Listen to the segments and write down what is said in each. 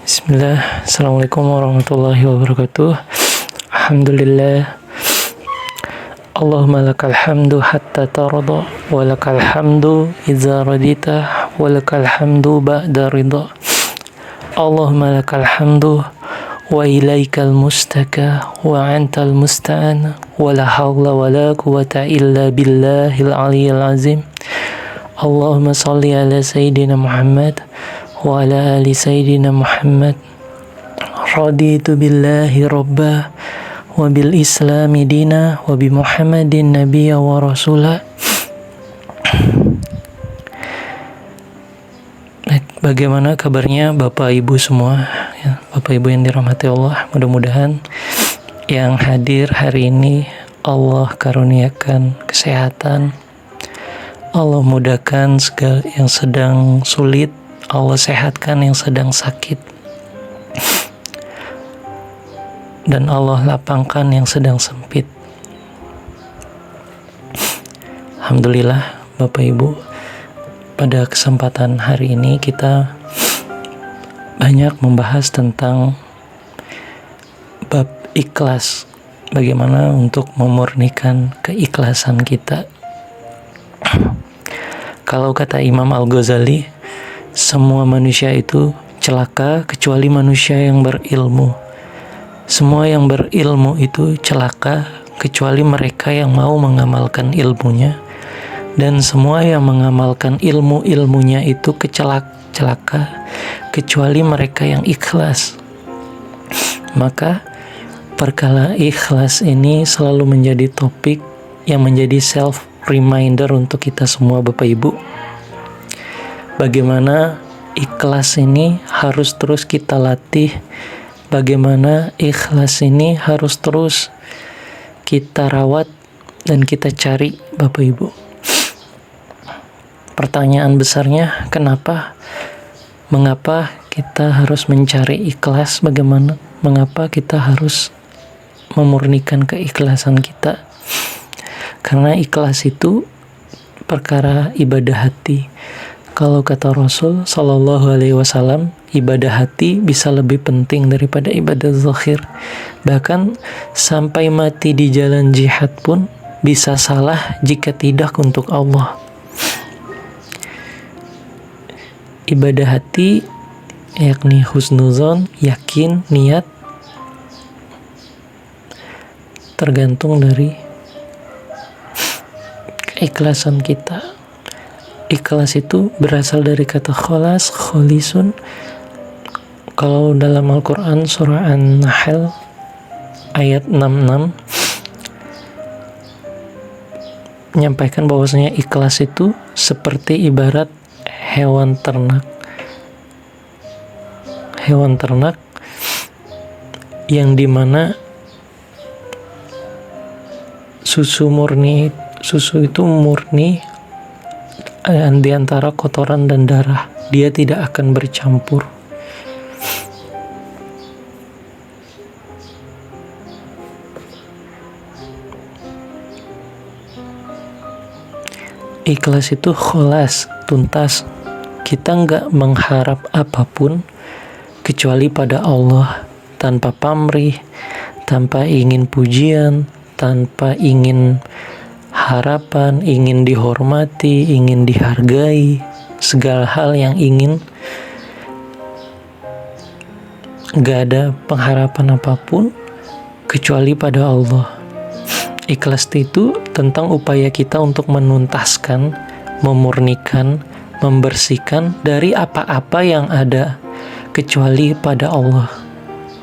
Bismillah, Assalamualaikum warahmatullahi wabarakatuh. Alhamdulillah. Allahumma lakal hamdu hatta tarda, wa lakal hamdu idza radita, wa lakal hamdu ba'da ridha. Allahumma lakal hamdu wa ilaikal mustaka wa antal musta'an wa la hawla wa la quwata illa billahil aliyyil azim. Allahumma salli ala sayyidina Muhammad wa ala ali sayyidina Muhammad. Raditu billahi rabba wa bil islami dina wa bi Muhammadin nabiyya wa rasula. Bagaimana kabarnya Bapak Ibu semua ya, Bapak Ibu yang dirahmati Allah. Mudah-mudahan yang hadir hari ini Allah karuniakan kesehatan, Allah mudahkan segala yang sedang sulit, Allah sehatkan yang sedang sakit, dan Allah lapangkan yang sedang sempit. Alhamdulillah Bapak Ibu, pada kesempatan hari ini kita banyak membahas tentang bab ikhlas, bagaimana untuk memurnikan keikhlasan kita. Kalau kata Imam Al-Ghazali, semua manusia itu celaka kecuali manusia yang berilmu. Semua yang berilmu itu celaka kecuali mereka yang mau mengamalkan ilmunya. Dan semua yang mengamalkan ilmunya itu celaka kecuali mereka yang ikhlas. Maka perkara ikhlas ini selalu menjadi topik yang menjadi self reminder untuk kita semua Bapak Ibu. Bagaimana ikhlas ini harus terus kita latih, bagaimana ikhlas ini harus terus kita rawat dan kita cari Bapak Ibu. Pertanyaan besarnya, mengapa kita harus mencari ikhlas, mengapa kita harus memurnikan keikhlasan kita? Karena ikhlas itu perkara ibadah hati. Kalau kata Rasul Sallallahu Alaihi Wasallam, ibadah hati bisa lebih penting daripada ibadah zahir. Bahkan sampai mati di jalan jihad pun bisa salah jika tidak untuk Allah. Ibadah hati yakni husnuzon, yakin, niat, tergantung dari keikhlasan kita. Ikhlas itu berasal dari kata kholas, kholisun. Kalau dalam Al-Quran surah An-Nahl ayat 66 menyampaikan bahwasanya ikhlas itu seperti ibarat hewan ternak. Hewan ternak yang dimana susu itu murni di antara kotoran dan darah. Dia tidak akan bercampur. Ikhlas itu kholas, tuntas. Kita nggak mengharap apapun kecuali pada Allah, tanpa pamrih, tanpa ingin pujian, tanpa ingin harapan, ingin dihormati, ingin dihargai, segala hal yang ingin. Gak ada pengharapan apapun kecuali pada Allah. Ikhlas itu tentang upaya kita untuk menuntaskan, memurnikan, membersihkan dari apa-apa yang ada kecuali pada Allah.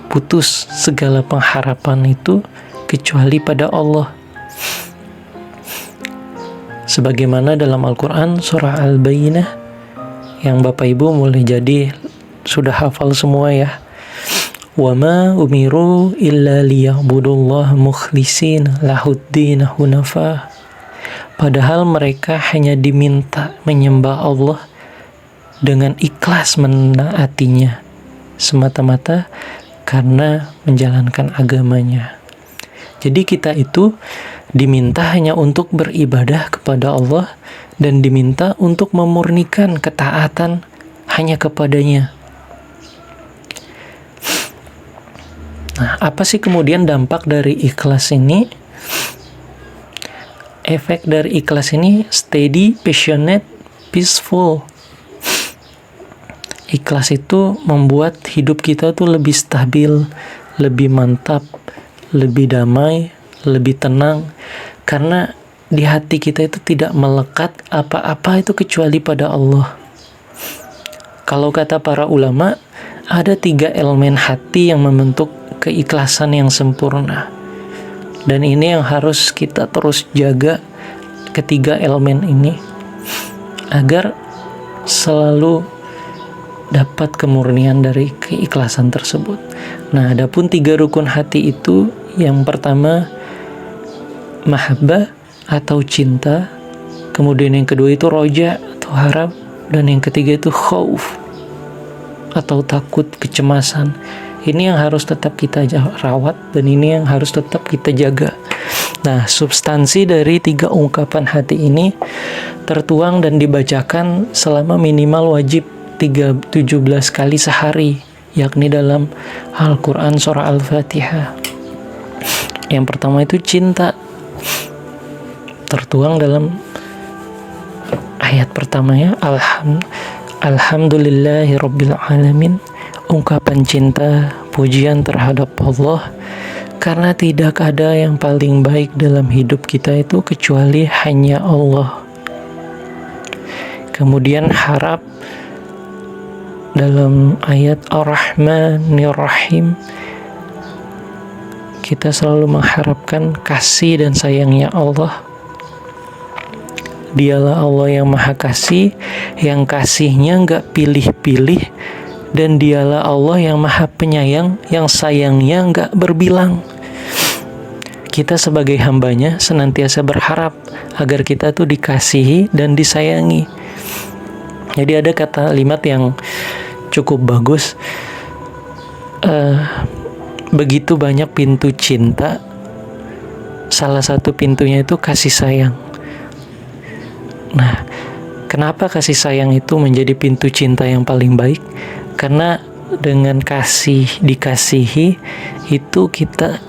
Putus segala pengharapan itu kecuali pada Allah. Sebagaimana dalam Al-Quran surah Al-Bayyinah yang Bapak Ibu mulai jadi sudah hafal semua ya. Wa ma umiru illa liya'budullaha mukhlishina lahuddin hunafa. Padahal mereka hanya diminta menyembah Allah dengan ikhlas menaatinya, semata-mata karena menjalankan agamanya. Jadi kita itu diminta hanya untuk beribadah kepada Allah dan diminta untuk memurnikan ketaatan hanya kepadanya. Nah, apa sih kemudian dampak dari ikhlas ini? Efek dari ikhlas ini steady, passionate, peaceful. Ikhlas itu membuat hidup kita tuh lebih stabil, lebih mantap, lebih damai, lebih tenang. Karena di hati kita itu tidak melekat apa-apa itu kecuali pada Allah. Kalau kata para ulama, ada 3 elemen hati yang membentuk keikhlasan yang sempurna. Dan ini yang harus kita terus jaga, ketiga elemen ini, agar selalu dapat kemurnian dari keikhlasan tersebut. Nah, adapun 3 rukun hati itu, yang pertama mahabbah atau cinta, kemudian yang kedua itu roja atau harap, dan yang ketiga itu khauf atau takut, kecemasan. Ini yang harus tetap kita rawat, dan ini yang harus tetap kita jaga. Nah, substansi dari 3 ungkapan hati ini tertuang dan dibacakan selama minimal wajib 17 kali sehari, yakni dalam Al-Quran surah Al-Fatihah. Yang pertama itu cinta, tertuang dalam ayat pertamanya, Alhamdulillahi Rabbil Alamin, ungkapan cinta, pujian terhadap Allah, karena tidak ada yang paling baik dalam hidup kita itu kecuali hanya Allah. Kemudian harap dalam ayat Ar-Rahmanir Rahim, kita selalu mengharapkan kasih dan sayangnya Allah. Dialah Allah yang maha kasih, yang kasihnya gak pilih-pilih, dan dialah Allah yang maha penyayang, yang sayangnya gak berbilang. Kita sebagai hambanya senantiasa berharap agar kita tuh dikasihi dan disayangi. Jadi ada kalimat yang cukup bagus, begitu banyak pintu cinta, salah satu pintunya itu kasih sayang. Nah, kenapa kasih sayang itu menjadi pintu cinta yang paling baik? Karena dengan kasih, dikasihi, itu kita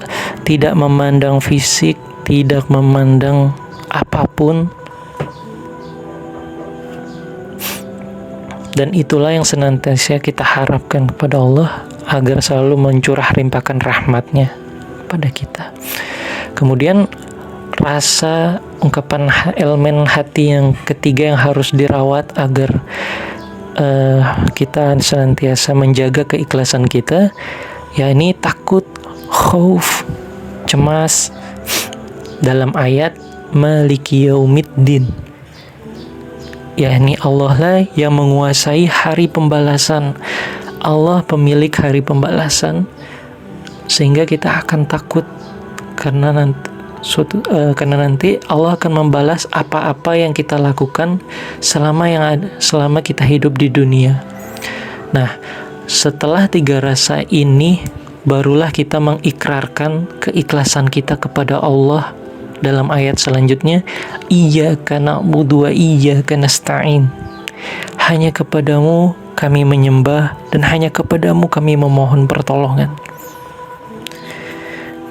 tidak memandang fisik, tidak memandang apapun. Dan itulah yang senantiasa kita harapkan kepada Allah, agar selalu mencurah limpahkan rahmatnya pada kita. Kemudian rasa ungkapan elemen hati yang ketiga yang harus dirawat agar kita senantiasa menjaga keikhlasan kita, yakni takut, khauf, cemas, dalam ayat Maliki Yaumiddin, yakni Allah lah yang menguasai hari pembalasan. Allah pemilik hari pembalasan, sehingga kita akan takut karena nanti Allah akan membalas apa-apa yang kita lakukan selama kita hidup di dunia. Nah, setelah 3 rasa ini, barulah kita mengikrarkan keikhlasan kita kepada Allah dalam ayat selanjutnya, Iyyaka na'budu wa iyyaka nasta'in. Hanya kepadamu kami menyembah, dan hanya kepadamu kami memohon pertolongan.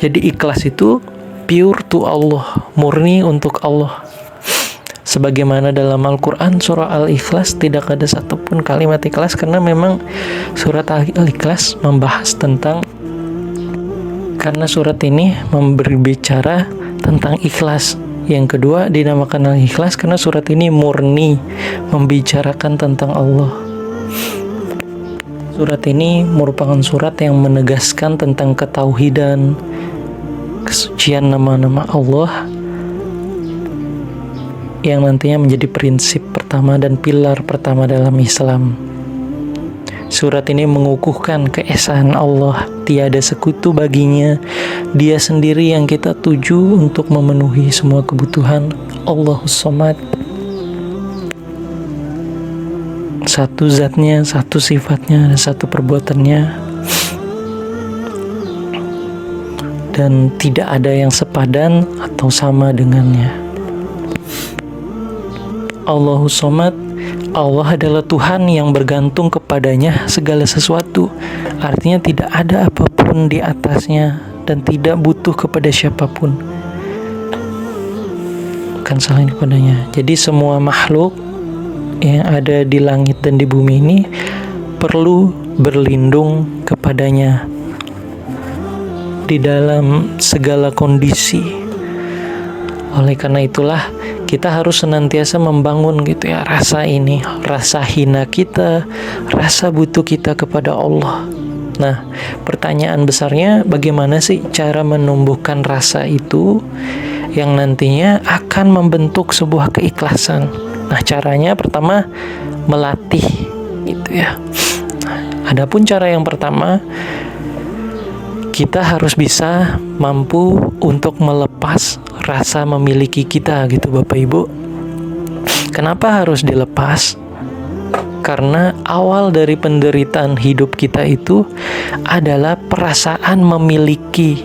Jadi ikhlas itu pure to Allah, murni untuk Allah. Sebagaimana dalam Al-Quran surah Al-Ikhlas tidak ada satupun kalimat ikhlas, karena memang surat Al-Ikhlas membahas tentang, karena surat ini berbicara tentang ikhlas. Yang kedua dinamakan Al-Ikhlas karena surat ini murni membicarakan tentang Allah. Surat ini merupakan surat yang menegaskan tentang ketauhidan, kesucian nama-nama Allah, yang nantinya menjadi prinsip pertama dan pilar pertama dalam Islam. Surat ini mengukuhkan keesaan Allah, tiada sekutu baginya, Dia sendiri yang kita tuju untuk memenuhi semua kebutuhan. Allahus Samad, satu zatnya, satu sifatnya, dan satu perbuatannya, dan tidak ada yang sepadan atau sama dengannya. Allahus Samad, Allah adalah Tuhan yang bergantung kepadanya segala sesuatu. Artinya tidak ada apapun di atasnya dan tidak butuh kepada siapapun, bukan selain kepadanya. Jadi semua makhluk yang ada di langit dan di bumi ini perlu berlindung kepadanya di dalam segala kondisi. Oleh karena itulah kita harus senantiasa membangun gitu ya rasa ini, rasa hina kita, rasa butuh kita kepada Allah. Nah, pertanyaan besarnya bagaimana sih cara menumbuhkan rasa itu yang nantinya akan membentuk sebuah keikhlasan. Nah, caranya pertama melatih gitu ya. Adapun cara yang pertama, kita harus bisa mampu untuk melepas rasa memiliki kita gitu Bapak Ibu. Kenapa harus dilepas? Karena awal dari penderitaan hidup kita itu adalah perasaan memiliki.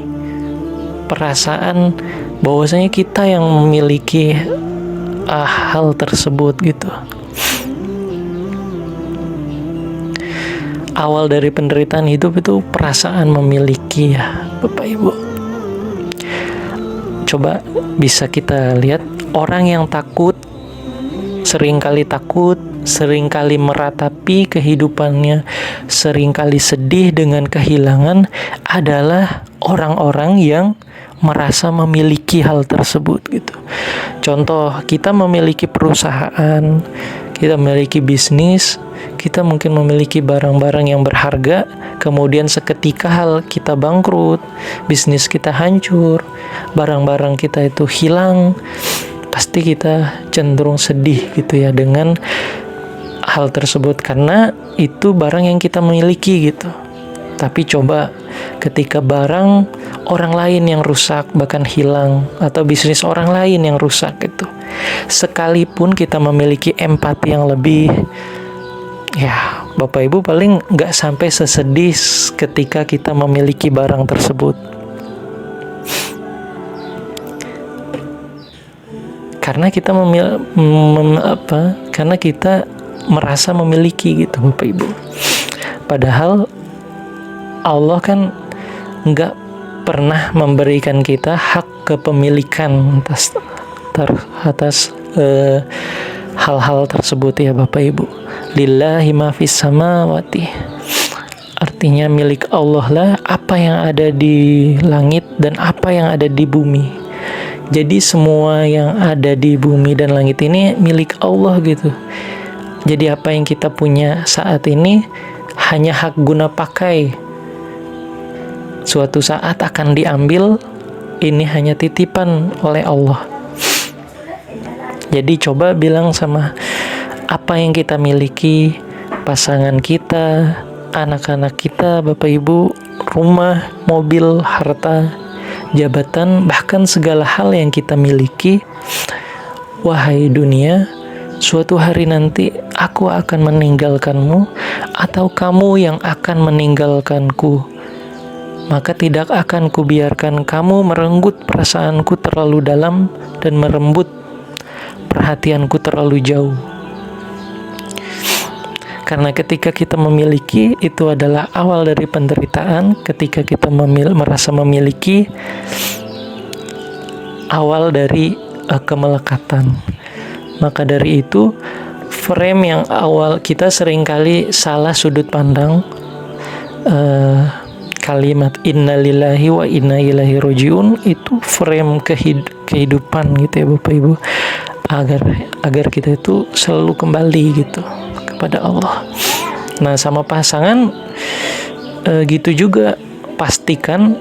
Perasaan bahwasanya kita yang memiliki hal tersebut gitu. Awal dari penderitaan hidup itu perasaan memiliki ya Bapak Ibu. Coba bisa kita lihat orang yang takut, seringkali meratapi kehidupannya, seringkali sedih dengan kehilangan adalah orang-orang yang merasa memiliki hal tersebut gitu. Contoh, kita memiliki perusahaan, kita memiliki bisnis, kita mungkin memiliki barang-barang yang berharga, kemudian seketika hal kita bangkrut, bisnis kita hancur, barang-barang kita itu hilang, pasti kita cenderung sedih gitu ya dengan hal tersebut karena itu barang yang kita miliki gitu. Tapi coba ketika barang orang lain yang rusak bahkan hilang, atau bisnis orang lain yang rusak gitu, sekalipun kita memiliki empati yang lebih, ya Bapak Ibu paling nggak sampai sesedih ketika kita memiliki barang tersebut. Karena kita karena kita merasa memiliki gitu Bapak Ibu. Padahal Allah kan nggak pernah memberikan kita hak kepemilikan atas hal-hal tersebut ya Bapak Ibu. Lillahi ma fis samawati. Artinya milik Allah lah apa yang ada di langit dan apa yang ada di bumi. Jadi semua yang ada di bumi dan langit ini milik Allah gitu. Jadi apa yang kita punya saat ini hanya hak guna pakai. Suatu saat akan diambil, ini hanya titipan oleh Allah. Jadi coba bilang sama apa yang kita miliki, pasangan kita, anak-anak kita, Bapak Ibu, rumah, mobil, harta, jabatan, bahkan segala hal yang kita miliki. Wahai dunia, suatu hari nanti aku akan meninggalkanmu atau kamu yang akan meninggalkanku. Maka tidak akan kubiarkan kamu merenggut perasaanku terlalu dalam dan merembut perhatianku terlalu jauh. Karena ketika kita memiliki, itu adalah awal dari penderitaan. Ketika kita merasa memiliki, awal dari kemelekatan. Maka dari itu, frame yang awal kita seringkali salah sudut pandang kalimat innalillahi wa inna ilaihi rajiun, itu frame kehidupan gitu ya Bapak Ibu, agar kita itu selalu kembali gitu kepada Allah. Nah, sama pasangan gitu juga, pastikan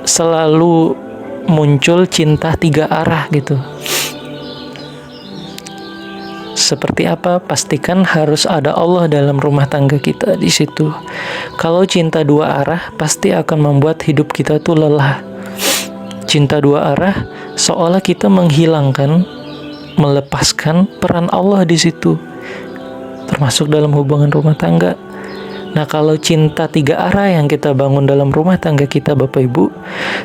selalu muncul cinta 3 arah gitu. Seperti apa? Pastikan harus ada Allah dalam rumah tangga kita di situ. Kalau cinta 2 arah, pasti akan membuat hidup kita tuh lelah. Cinta 2 arah seolah kita menghilangkan, melepaskan peran Allah di situ, termasuk dalam hubungan rumah tangga. Nah, kalau cinta 3 arah yang kita bangun dalam rumah tangga kita Bapak Ibu,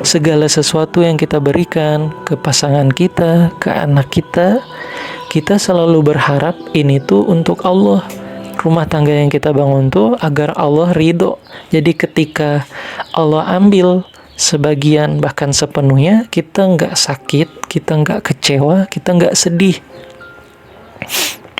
segala sesuatu yang kita berikan ke pasangan kita, ke anak kita kita selalu berharap ini tuh untuk Allah. Rumah tangga yang kita bangun tuh agar Allah ridho. Jadi ketika Allah ambil sebagian bahkan sepenuhnya, kita nggak sakit, kita nggak kecewa, kita nggak sedih.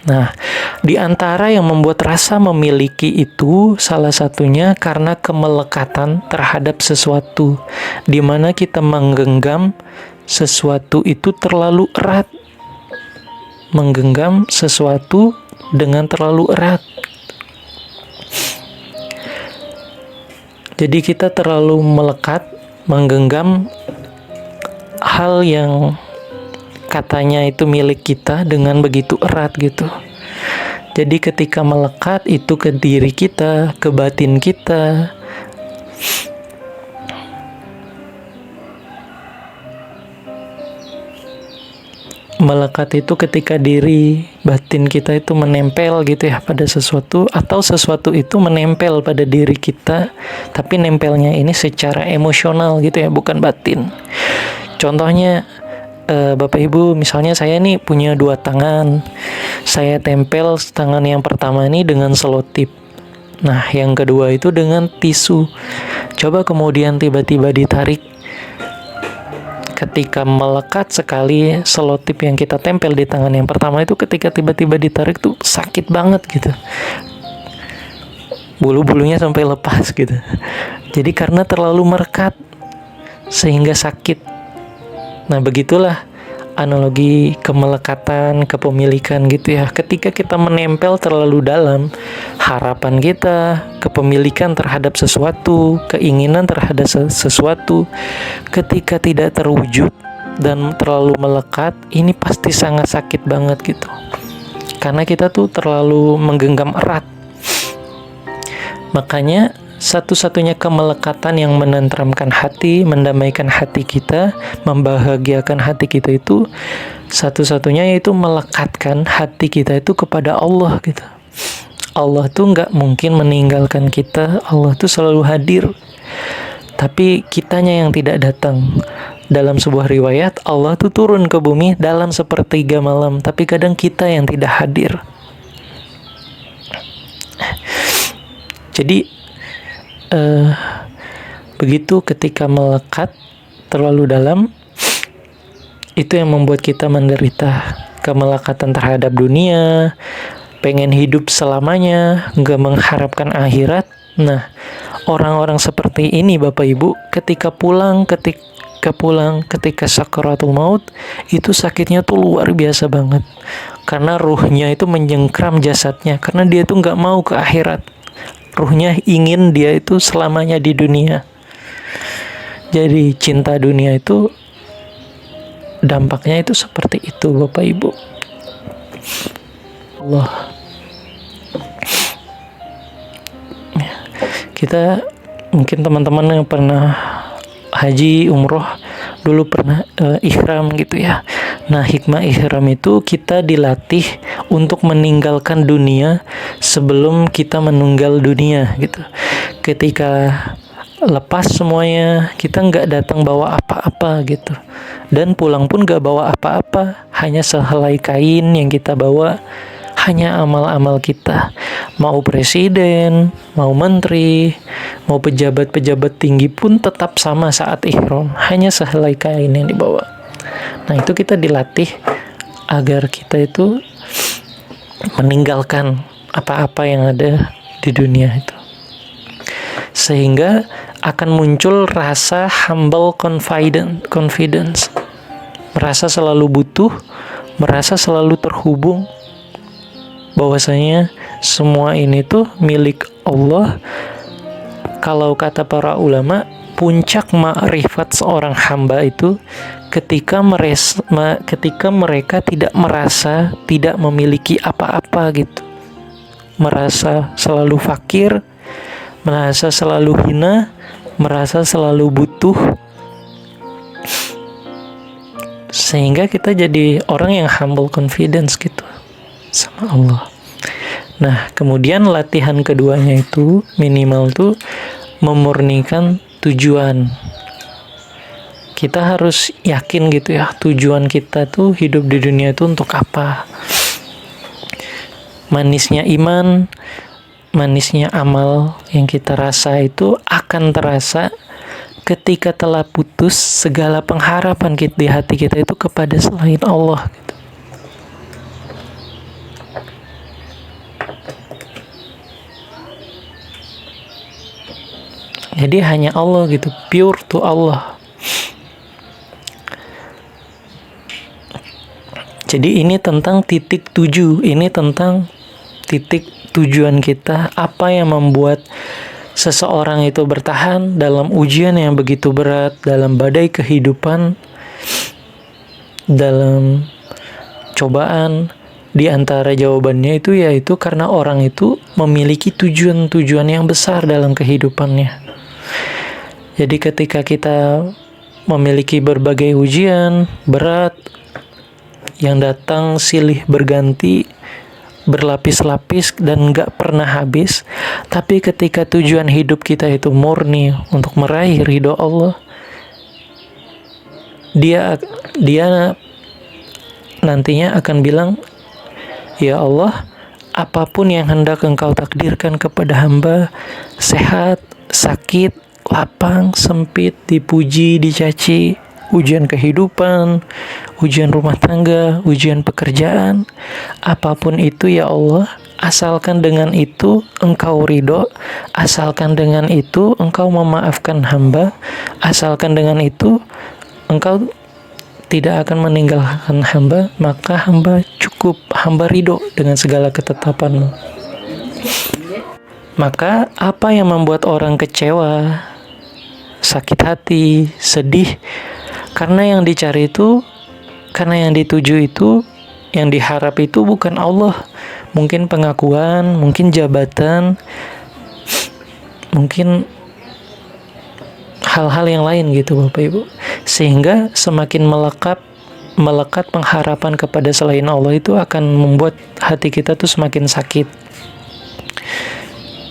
Nah, di antara yang membuat rasa memiliki itu salah satunya karena kemelekatan terhadap sesuatu, di mana kita menggenggam sesuatu itu terlalu erat. Menggenggam sesuatu dengan terlalu erat. Jadi kita terlalu melekat, menggenggam hal yang katanya itu milik kita dengan begitu erat gitu. Jadi ketika melekat itu ke diri kita, ke batin kita, melekat itu ketika diri batin kita itu menempel gitu ya pada sesuatu, atau sesuatu itu menempel pada diri kita, tapi nempelnya ini secara emosional gitu ya, bukan batin. Contohnya Bapak Ibu, misalnya saya nih punya 2 tangan, saya tempel tangan yang pertama ini dengan selotip, nah yang kedua itu dengan tisu. Coba kemudian tiba-tiba ditarik, ketika melekat sekali selotip yang kita tempel di tangan yang pertama itu, ketika tiba-tiba ditarik tuh sakit banget gitu, bulu-bulunya sampai lepas gitu. Jadi karena terlalu merekat sehingga sakit. Nah begitulah analogi kemelekatan, kepemilikan gitu ya. Ketika kita menempel terlalu dalam, harapan kita, kepemilikan terhadap sesuatu, keinginan terhadap sesuatu, ketika tidak terwujud dan terlalu melekat, ini pasti sangat sakit banget gitu. Karena kita tuh terlalu menggenggam erat. Makanya satu-satunya kemelekatan yang menenteramkan hati, mendamaikan hati kita, membahagiakan hati kita itu, satu-satunya yaitu melekatkan hati kita itu kepada Allah gitu. Allah tuh nggak mungkin meninggalkan kita, Allah tuh selalu hadir. Tapi kitanya yang tidak datang. Dalam sebuah riwayat, Allah tuh turun ke bumi dalam 1/3 malam, tapi kadang kita yang tidak hadir. Jadi begitu ketika melekat terlalu dalam, itu yang membuat kita menderita. Kemelekatan terhadap dunia, pengen hidup selamanya, nggak mengharapkan akhirat. Nah, orang-orang seperti ini Bapak Ibu, ketika sakaratul maut, itu sakitnya tuh luar biasa banget. Karena ruhnya itu menyengkram jasadnya, karena dia tuh nggak mau ke akhirat. Ruhnya ingin dia itu selamanya di dunia. Jadi cinta dunia itu dampaknya itu seperti itu Bapak Ibu. Allah. Kita mungkin teman-teman yang pernah haji, umroh, dulu pernah ihram gitu ya. Nah, hikmah ihram itu kita dilatih untuk meninggalkan dunia sebelum kita menunggal dunia gitu. Ketika lepas semuanya, kita nggak datang bawa apa-apa gitu. Dan pulang pun nggak bawa apa-apa, hanya sehelai kain yang kita bawa, hanya amal-amal kita. Mau presiden, mau menteri, mau pejabat-pejabat tinggi pun tetap sama saat ihram, hanya sehelai kain yang dibawa. Nah, itu kita dilatih agar kita itu meninggalkan apa-apa yang ada di dunia itu. Sehingga akan muncul rasa humble confidence. Merasa selalu butuh, merasa selalu terhubung, bahwasanya semua ini tuh milik Allah. Kalau kata para ulama, puncak ma'rifat seorang hamba itu ketika mereka tidak merasa tidak memiliki apa-apa gitu. Merasa selalu fakir, merasa selalu hina, merasa selalu butuh. Sehingga kita jadi orang yang humble confidence gitu sama Allah. Nah, kemudian latihan keduanya itu minimal tuh memurnikan tujuan. kita harus yakin gitu ya, tujuan kita tuh hidup di dunia itu untuk apa. Manisnya iman, manisnya amal yang kita rasa itu akan terasa ketika telah putus segala pengharapan kita di hati kita itu kepada selain Allah gitu. Jadi hanya Allah gitu, pure to Allah. Jadi ini tentang titik tuju, ini tentang titik tujuan kita, apa yang membuat seseorang itu bertahan dalam ujian yang begitu berat, dalam badai kehidupan, dalam cobaan. Di antara jawabannya itu yaitu karena orang itu memiliki tujuan-tujuan yang besar dalam kehidupannya. Jadi ketika kita memiliki berbagai ujian berat yang datang silih berganti, berlapis-lapis dan gak pernah habis, tapi ketika tujuan hidup kita itu murni untuk meraih ridho Allah, dia nantinya akan bilang, ya Allah, apapun yang hendak Engkau takdirkan kepada hamba, sehat, sakit, lapang, sempit, dipuji, dicaci, ujian kehidupan, ujian rumah tangga, ujian pekerjaan, apapun itu ya Allah, asalkan dengan itu Engkau ridho, asalkan dengan itu Engkau memaafkan hamba, asalkan dengan itu Engkau tidak akan meninggalkan hamba, maka hamba cukup, hamba ridho dengan segala ketetapan-Mu. Maka apa yang membuat orang kecewa, sakit hati, sedih, karena yang dicari itu, karena yang dituju itu, yang diharap itu bukan Allah. Mungkin pengakuan, mungkin jabatan, mungkin hal-hal yang lain gitu Bapak Ibu. Sehingga semakin melekat pengharapan kepada selain Allah itu akan membuat hati kita tuh semakin sakit.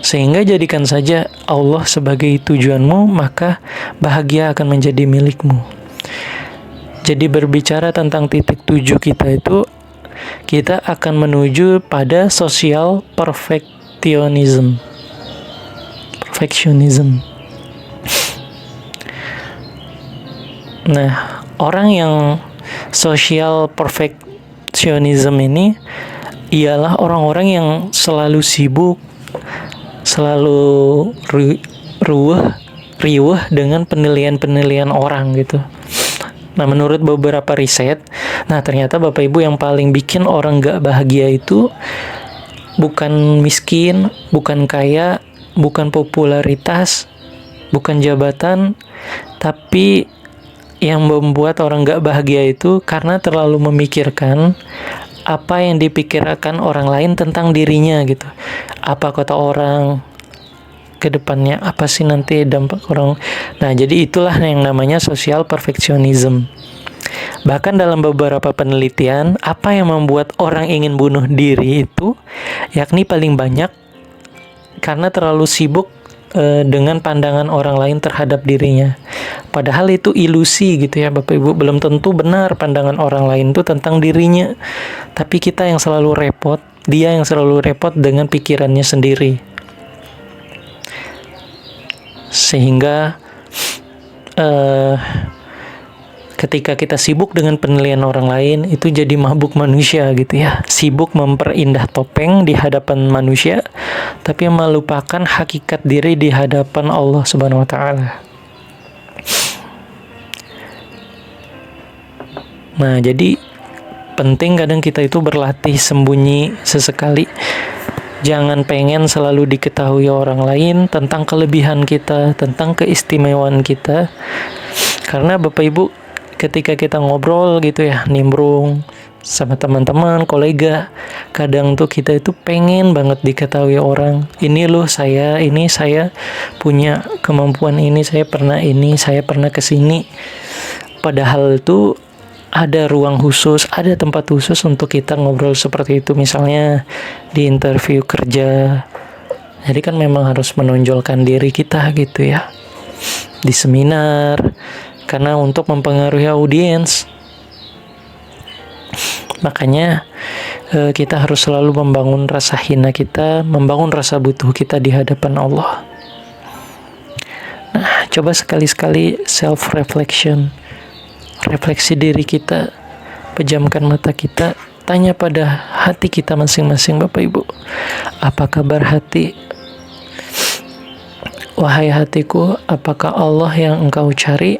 Sehingga jadikan saja Allah sebagai tujuanmu, maka bahagia akan menjadi milikmu. Jadi berbicara tentang titik tuju kita itu, kita akan menuju pada social perfectionism. Nah, orang yang social perfectionism ini ialah orang-orang yang selalu sibuk, selalu riuh dengan penilaian-penilaian orang gitu. Nah, menurut beberapa riset, ternyata Bapak Ibu yang paling bikin orang gak bahagia itu bukan miskin, bukan kaya, bukan popularitas, bukan jabatan, tapi yang membuat orang gak bahagia itu karena terlalu memikirkan apa yang dipikirkan orang lain tentang dirinya gitu. Apa kata orang ke depannya, apa sih nanti dampak orang. Nah, jadi itulah yang namanya social perfectionism. Bahkan dalam beberapa penelitian, apa yang membuat orang ingin bunuh diri itu, yakni paling banyak karena terlalu sibuk dengan pandangan orang lain terhadap dirinya. Padahal itu ilusi gitu ya Bapak Ibu, belum tentu benar pandangan orang lain itu tentang dirinya. Tapi kita yang selalu repot, dia yang selalu repot dengan pikirannya sendiri. Sehingga ketika kita sibuk dengan penilaian orang lain, itu jadi mabuk manusia gitu ya. Sibuk memperindah topeng di hadapan manusia, tapi melupakan hakikat diri di hadapan Allah Subhanahu wa Ta'ala. Nah, jadi penting kadang kita itu berlatih sembunyi sesekali. Jangan pengen selalu diketahui orang lain tentang kelebihan kita, tentang keistimewaan kita. Karena Bapak Ibu, ketika kita ngobrol gitu ya, nimbrung sama teman-teman, kolega, kadang tuh kita itu pengen banget diketahui orang. Ini loh saya, ini saya punya kemampuan ini, saya pernah kesini. Padahal tuh ada ruang khusus, ada tempat khusus untuk kita ngobrol seperti itu. Misalnya di interview kerja. Jadi kan memang harus menonjolkan diri kita gitu ya. Di seminar, karena untuk mempengaruhi audiens. Makanya kita harus selalu membangun rasa hina kita, membangun rasa butuh kita di hadapan Allah. Nah, coba sekali-sekali self-reflection, refleksi diri kita, pejamkan mata kita, tanya pada hati kita masing-masing, Bapak Ibu. Apa kabar hati? Wahai hatiku, apakah Allah yang engkau cari?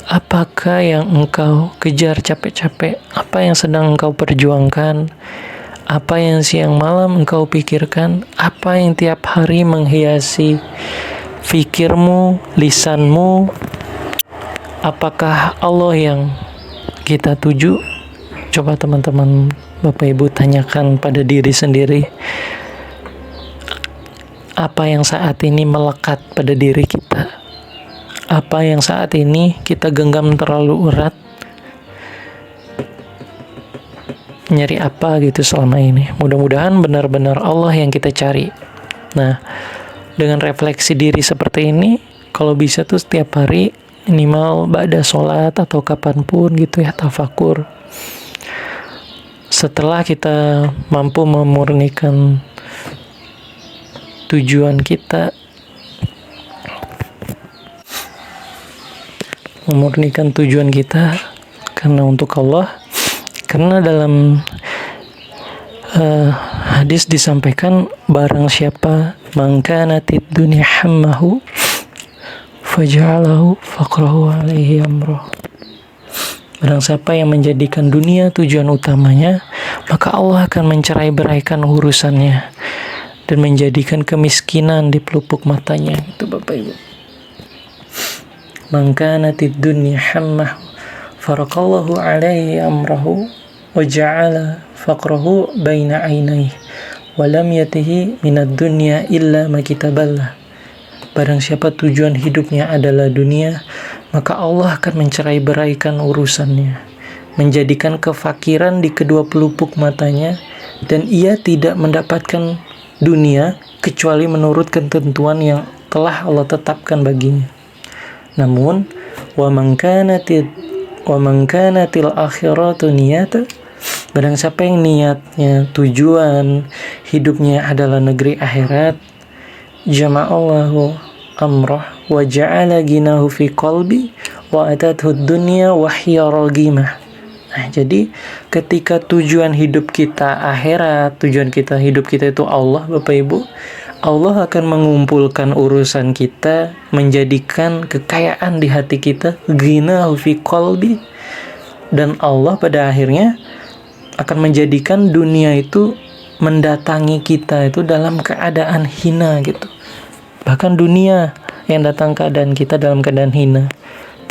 Apakah yang engkau kejar capek-capek? Apa yang sedang engkau perjuangkan? Apa yang siang malam engkau pikirkan? Apa yang tiap hari menghiasi fikirmu, lisanmu? Apakah Allah yang kita tuju? Coba teman-teman, Bapak Ibu tanyakan pada diri sendiri. Apa yang saat ini melekat pada diri kita? Apa yang saat ini kita genggam terlalu erat? Nyari apa gitu selama ini? Mudah-mudahan benar-benar Allah yang kita cari. Nah, dengan refleksi diri seperti ini, kalau bisa tuh setiap hari minimal ba'da sholat atau kapanpun gitu ya, tafakur. Setelah kita mampu memurnikan tujuan kita, karena untuk Allah. Karena dalam hadis disampaikan, barang siapa mangkanatid dunya hammahu faja'alahu faqrahu alaihi amroh. Barang siapa yang menjadikan dunia tujuan utamanya, maka Allah akan mencerai-beraikan urusannya dan menjadikan kemiskinan di pelupuk matanya. Itu Bapak Ibu. Mangkanatid dunya hammah faraqallahu alaihi amrahu wa ja'ala faqrahu baina ainaihi wa lam yatihi minad dunya illa ma kitaballah. Barang siapa tujuan hidupnya adalah dunia, maka Allah akan mencerai-beraikan urusannya, menjadikan kefakiran di kedua pelupuk matanya, dan ia tidak mendapatkan dunia kecuali menurut ketentuan yang telah Allah tetapkan baginya. Namun wa man kanatil akhiratu niyata, barang siapa yang niatnya tujuan hidupnya adalah negeri akhirat, jama'allahu amrah wa ja'ala ginahu fi qalbi wa atathu dunya wa hiya ragimah. Nah, jadi ketika tujuan hidup kita akhirat, tujuan kita hidup kita itu Allah, Bapak Ibu, Allah akan mengumpulkan urusan kita, menjadikan kekayaan di hati kita, ghinahu fi qalbi, dan Allah pada akhirnya akan menjadikan dunia itu mendatangi kita itu dalam keadaan hina gitu. Bahkan dunia yang datang keadaan kita dalam keadaan hina,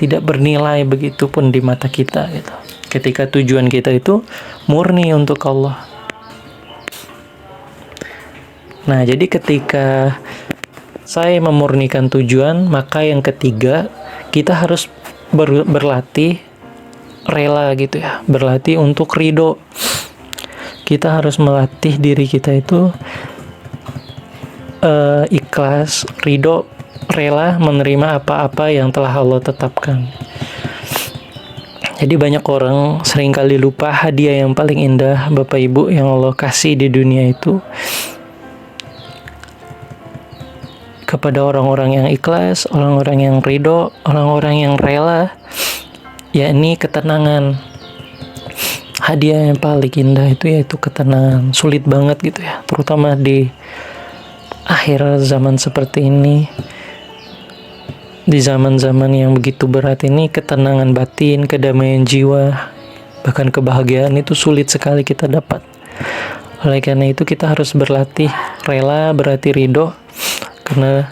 tidak bernilai begitu pun di mata kita gitu. Ketika tujuan kita itu murni untuk Allah. Nah, jadi ketika saya memurnikan tujuan, maka yang ketiga, kita harus berlatih rela gitu ya, berlatih untuk ridho. Kita harus melatih diri kita itu ikhlas, ridho, rela menerima apa-apa yang telah Allah tetapkan. Jadi banyak orang seringkali lupa hadiah yang paling indah Bapak Ibu yang Allah kasih di dunia itu kepada orang-orang yang ikhlas, orang-orang yang ridho, orang-orang yang rela, yakni ketenangan. Hadiah yang paling indah itu yaitu ketenangan. Sulit banget gitu ya, terutama di akhir zaman seperti ini. Di zaman-zaman yang begitu berat ini, ketenangan batin, kedamaian jiwa, bahkan kebahagiaan itu sulit sekali kita dapat. Oleh karena itu kita harus berlatih rela, berarti ridho. Karena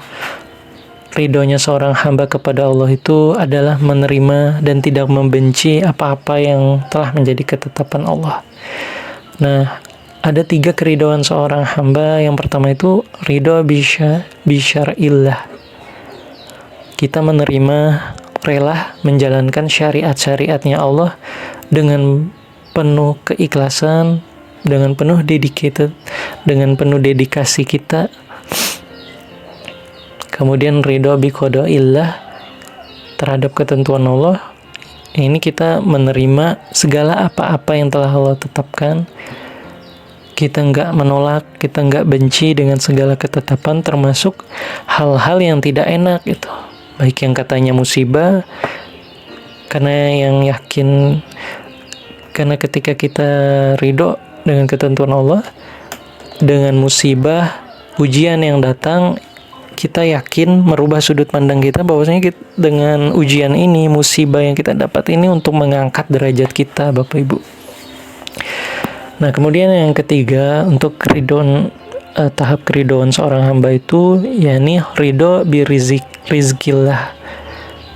ridhonya seorang hamba kepada Allah itu adalah menerima dan tidak membenci apa-apa yang telah menjadi ketetapan Allah. Nah, ada 3 keridhoan seorang hamba. Yang pertama itu ridho bisyar'illah. Kita menerima, rela menjalankan syariat-syariatnya Allah dengan penuh keikhlasan, dengan penuh dedicated, dengan penuh dedikasi kita. Kemudian ridho biqada'illah, terhadap ketentuan Allah, ini kita menerima segala apa-apa yang telah Allah tetapkan. Kita nggak menolak, kita nggak benci dengan segala ketetapan, termasuk hal-hal yang tidak enak gitu. Baik yang katanya musibah, karena ketika kita ridho dengan ketentuan Allah, dengan musibah, ujian yang datang, kita yakin merubah sudut pandang kita bahwasanya dengan ujian ini, musibah yang kita dapat ini untuk mengangkat derajat kita, Bapak Ibu. Nah, kemudian yang ketiga, untuk tahap keridhaan seorang hamba itu, yakni ridho bi rizkillah.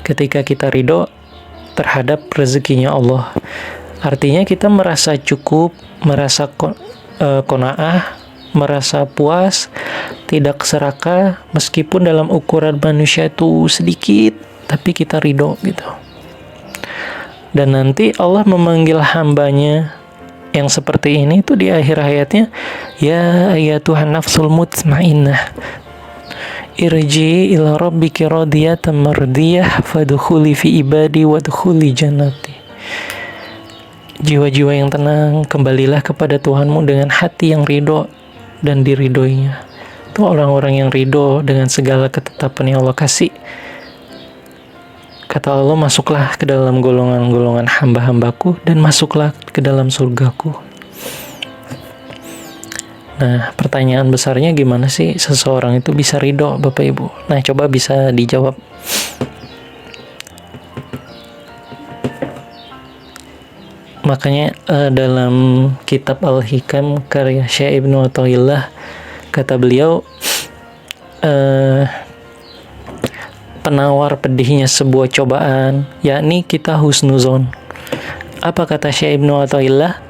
Ketika kita ridho terhadap rezekinya Allah, artinya kita merasa cukup, merasa qanaah, merasa puas, tidak serakah, meskipun dalam ukuran manusia itu sedikit, tapi kita ridho gitu. Dan nanti Allah memanggil hambanya yang seperti ini itu di akhir hayatnya, ya Tuhan nafsul mutmainnah, irji ila rabbiki radiyatan mardiyah fadkhuli fi ibadi wadkhuli jannati. Jiwa-jiwa yang tenang, kembalilah kepada Tuhanmu dengan hati yang ridho dan diridhoinya. Itu orang-orang yang ridho dengan segala ketetapan yang Allah kasih. Kata Allah, masuklah ke dalam golongan-golongan hamba-hambaku dan masuklah ke dalam surgaku. Nah, pertanyaan besarnya gimana sih seseorang itu bisa ridho, Bapak Ibu? Nah, coba bisa dijawab. Makanya dalam kitab Al-Hikam karya Syekh Ibnu Athaillah, kata beliau, penawar pedihnya sebuah cobaan, yakni kita husnuzon. Apa kata Syekh Ibnu Athaillah?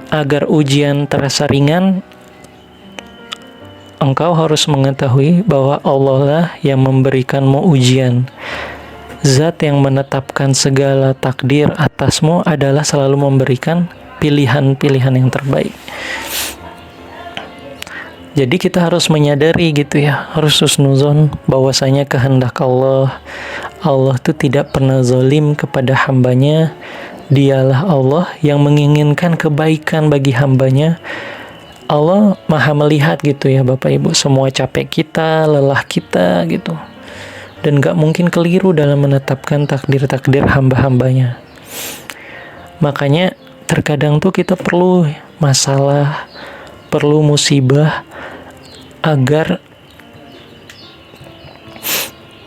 Agar ujian terasa ringan, engkau harus mengetahui bahwa Allah lah yang memberikanmu ujian. Zat yang menetapkan segala takdir atasmu adalah selalu memberikan pilihan-pilihan yang terbaik. Jadi kita harus menyadari gitu ya, harus husnuzon bahwasanya kehendak Allah itu tidak pernah zalim kepada hambanya. Dialah Allah yang menginginkan kebaikan bagi hambanya. Allah maha melihat gitu ya Bapak Ibu, semua capek kita, lelah kita gitu. Dan gak mungkin keliru dalam menetapkan takdir-takdir hamba-hambanya. Makanya terkadang tuh kita perlu masalah, perlu musibah, agar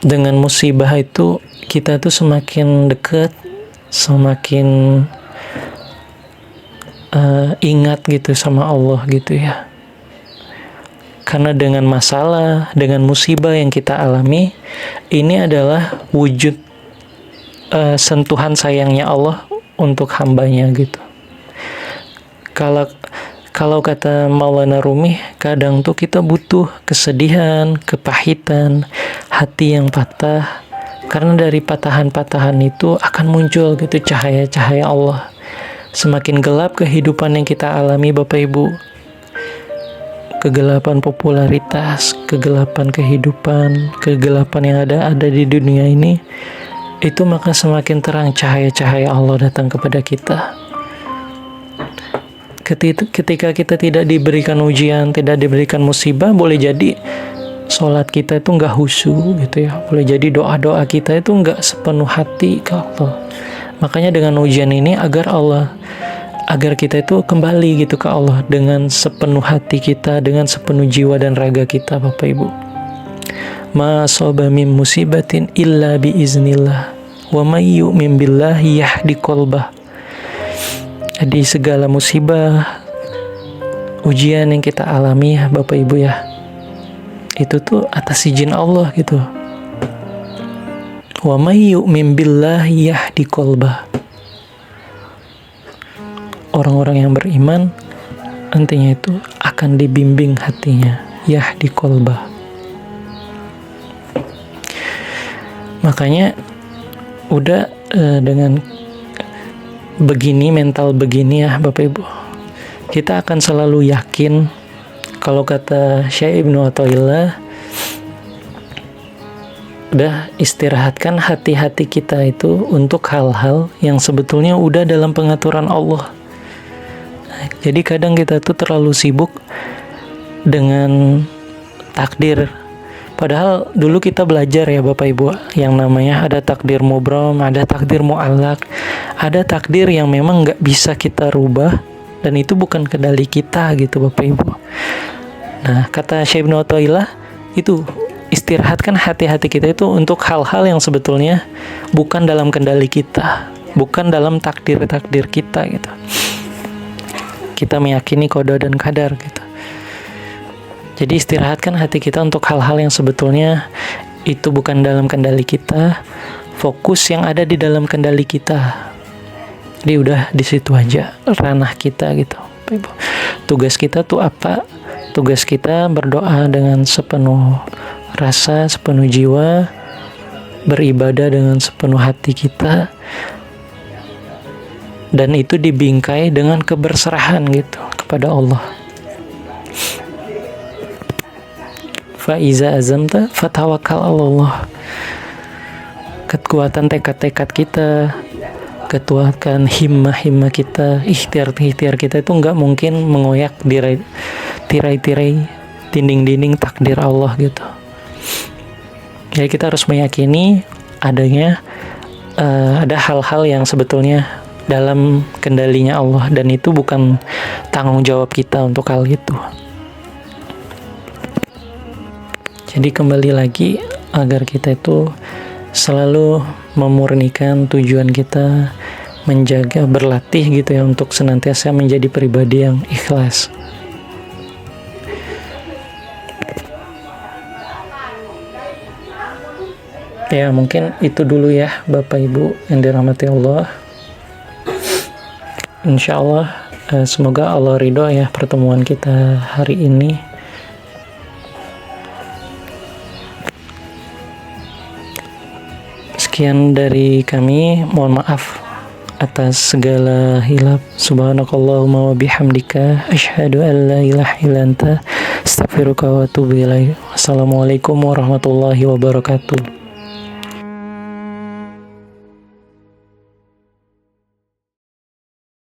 dengan musibah itu kita tuh semakin dekat, semakin ingat gitu sama Allah gitu ya. Karena dengan masalah, dengan musibah yang kita alami, ini adalah wujud sentuhan sayangnya Allah untuk hambanya gitu. Kalau kata Maulana Rumi, kadang tuh kita butuh kesedihan, kepahitan, hati yang patah. Karena dari patahan-patahan itu akan muncul gitu cahaya-cahaya Allah. Semakin gelap kehidupan yang kita alami Bapak Ibu, kegelapan popularitas, kegelapan kehidupan, kegelapan yang ada di dunia ini, itu maka semakin terang cahaya-cahaya Allah datang kepada kita. Ketika kita tidak diberikan ujian, tidak diberikan musibah, boleh jadi sholat kita itu nggak khusyuk gitu ya. Boleh jadi doa-doa kita itu nggak sepenuh hati ke Allah. Makanya dengan ujian ini agar kita itu kembali gitu ke Allah dengan sepenuh hati kita, dengan sepenuh jiwa dan raga kita, Bapak Ibu. Ma asaba min musibatin illa bi iznillah wa may yu'min billahi yahdi qalbah. Jadi segala musibah, ujian yang kita alami Bapak Ibu ya, itu tuh atas izin Allah gitu. Wa may yu'min billahi yahdi qalbah. Orang-orang yang beriman nantinya itu akan dibimbing hatinya, yahdi qalbah. Makanya udah dengan begini, mental begini ya Bapak Ibu, kita akan selalu yakin. Kalau kata Syekh Ibnu Athaillah, Udah istirahatkan hati-hati kita itu untuk hal-hal yang sebetulnya udah dalam pengaturan Allah. Jadi kadang kita tuh terlalu sibuk dengan takdir. Padahal dulu kita belajar ya Bapak Ibu, yang namanya ada takdir mubram, ada takdir mu'allak, ada takdir yang memang nggak bisa kita rubah, dan itu bukan kendali kita gitu Bapak Ibu. Nah, kata Syekh Ibnu Athaillah itu, istirahatkan hati-hati kita itu untuk hal-hal yang sebetulnya bukan dalam kendali kita, bukan dalam takdir-takdir kita gitu. Kita meyakini qada dan qadar gitu. Jadi istirahatkan hati kita untuk hal-hal yang sebetulnya itu bukan dalam kendali kita, fokus yang ada di dalam kendali kita. Jadi udah di situ aja ranah kita gitu. Tugas kita tuh apa? Tugas kita berdoa dengan sepenuh rasa, sepenuh jiwa, beribadah dengan sepenuh hati kita, dan itu dibingkai dengan keberserahan gitu kepada Allah. Fa'iza azamta fatawakkal Allah. Kekuatan tekad-tekad kita, kekuatan himmah kita, ikhtiar kita itu nggak mungkin mengoyak tirai-tirai dinding-dinding takdir Allah gitu. Jadi kita harus meyakini adanya ada hal-hal yang sebetulnya dalam kendalinya Allah, dan itu bukan tanggung jawab kita untuk hal itu. Jadi kembali lagi, agar kita itu selalu memurnikan tujuan kita, menjaga, berlatih gitu ya, untuk senantiasa menjadi pribadi yang ikhlas. Ya, mungkin itu dulu ya Bapak Ibu yang dirahmati Allah. Insya Allah, semoga Allah ridho ya pertemuan kita hari ini. Sekian dari kami, mohon maaf atas segala hilaf. Subhanakallahumma wa bihamdika asyhadu an la ilaha illa anta astaghfiruka wa atubu ilaik. Wassalamualaikum warahmatullahi wabarakatuh.